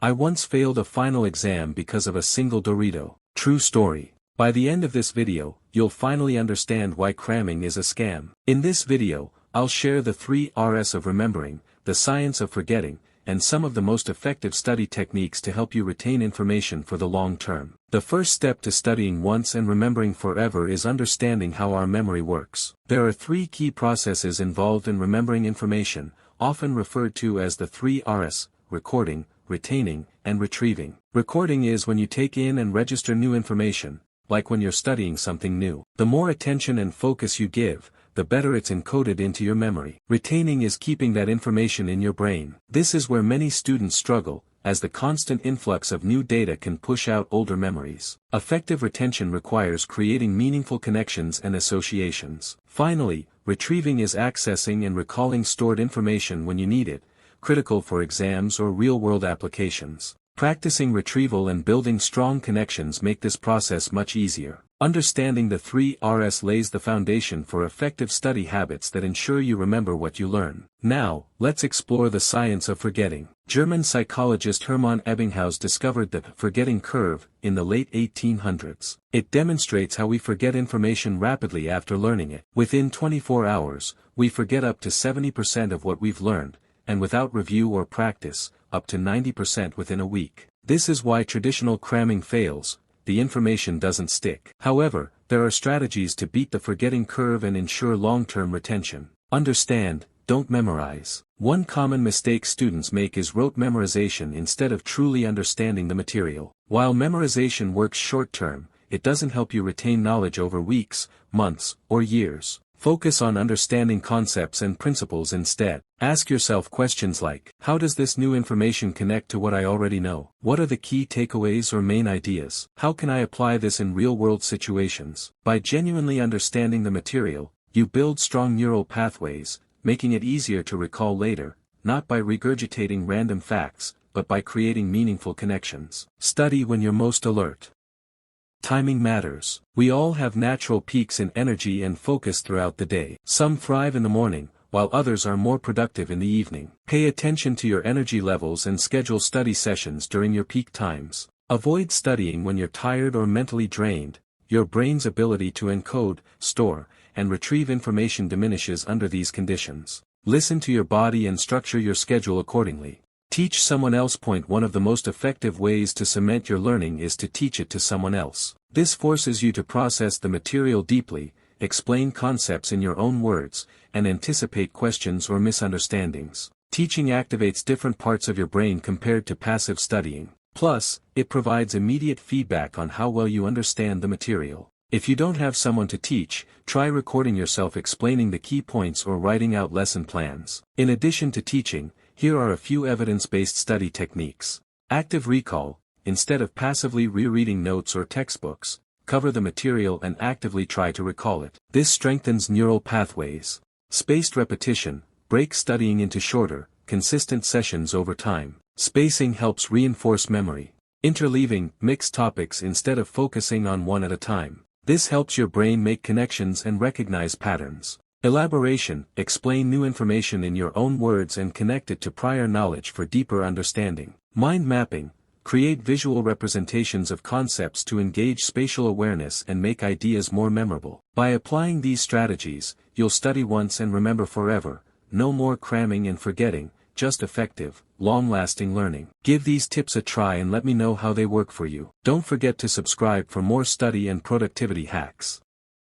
I once failed a final exam because of a single Dorito. True story. By the end of this video, you'll finally understand why cramming is a scam. In this video, I'll share the 3 R's of remembering, the science of forgetting, and some of the most effective study techniques to help you retain information for the long term. The first step to studying once and remembering forever is understanding how our memory works. There are 3 key processes involved in remembering information, often referred to as the 3 R's: recording, retaining, and retrieving. Recording is when you take in and register new information, like when you're studying something new. The more attention and focus you give, the better it's encoded into your memory. Retaining is keeping that information in your brain. This is where many students struggle, as the constant influx of new data can push out older memories. Effective retention requires creating meaningful connections and associations. Finally, retrieving is accessing and recalling stored information when you need it, critical for exams or real-world applications. Practicing retrieval and building strong connections make this process much easier. Understanding the 3 R's lays the foundation for effective study habits that ensure you remember what you learn. Now, let's explore the science of forgetting. German psychologist Hermann Ebbinghaus discovered the forgetting curve in the late 1800s. It demonstrates how we forget information rapidly after learning it. Within 24 hours, we forget up to 70% of what we've learned, and without review or practice, up to 90% within a week. This is why traditional cramming fails. The information doesn't stick. However, there are strategies to beat the forgetting curve and ensure long-term retention. Understand, don't memorize. One common mistake students make is rote memorization instead of truly understanding the material. While memorization works short-term, it doesn't help you retain knowledge over weeks, months, or years. Focus on understanding concepts and principles instead. Ask yourself questions like, how does this new information connect to what I already know? What are the key takeaways or main ideas? How can I apply this in real-world situations? By genuinely understanding the material, you build strong neural pathways, making it easier to recall later, not by regurgitating random facts, but by creating meaningful connections. Study when you're most alert. Timing matters. We all have natural peaks in energy and focus throughout the day. Some thrive in the morning, while others are more productive in the evening. Pay attention to your energy levels and schedule study sessions during your peak times. Avoid studying when you're tired or mentally drained. Your brain's ability to encode, store, and retrieve information diminishes under these conditions. Listen to your body and structure your schedule accordingly. Teach someone else. One of the most effective ways to cement your learning is to teach it to someone else. This forces you to process the material deeply, explain concepts in your own words, and anticipate questions or misunderstandings. Teaching activates different parts of your brain compared to passive studying. Plus, it provides immediate feedback on how well you understand the material. If you don't have someone to teach, try recording yourself explaining the key points or writing out lesson plans. In addition to teaching, here are a few evidence-based study techniques. Active recall. Instead of passively rereading notes or textbooks, cover the material and actively try to recall it. This strengthens neural pathways. Spaced repetition. Break studying into shorter, consistent sessions over time. Spacing helps reinforce memory. Interleaving. Mix topics instead of focusing on one at a time. This helps your brain make connections and recognize patterns. Elaboration. Explain new information in your own words and connect it to prior knowledge for deeper understanding. Mind mapping. Create visual representations of concepts to engage spatial awareness and make ideas more memorable. By applying these strategies, you'll study once and remember forever. No more cramming and forgetting, just effective, long-lasting learning. Give these tips a try and let me know how they work for you. Don't forget to subscribe for more study and productivity hacks.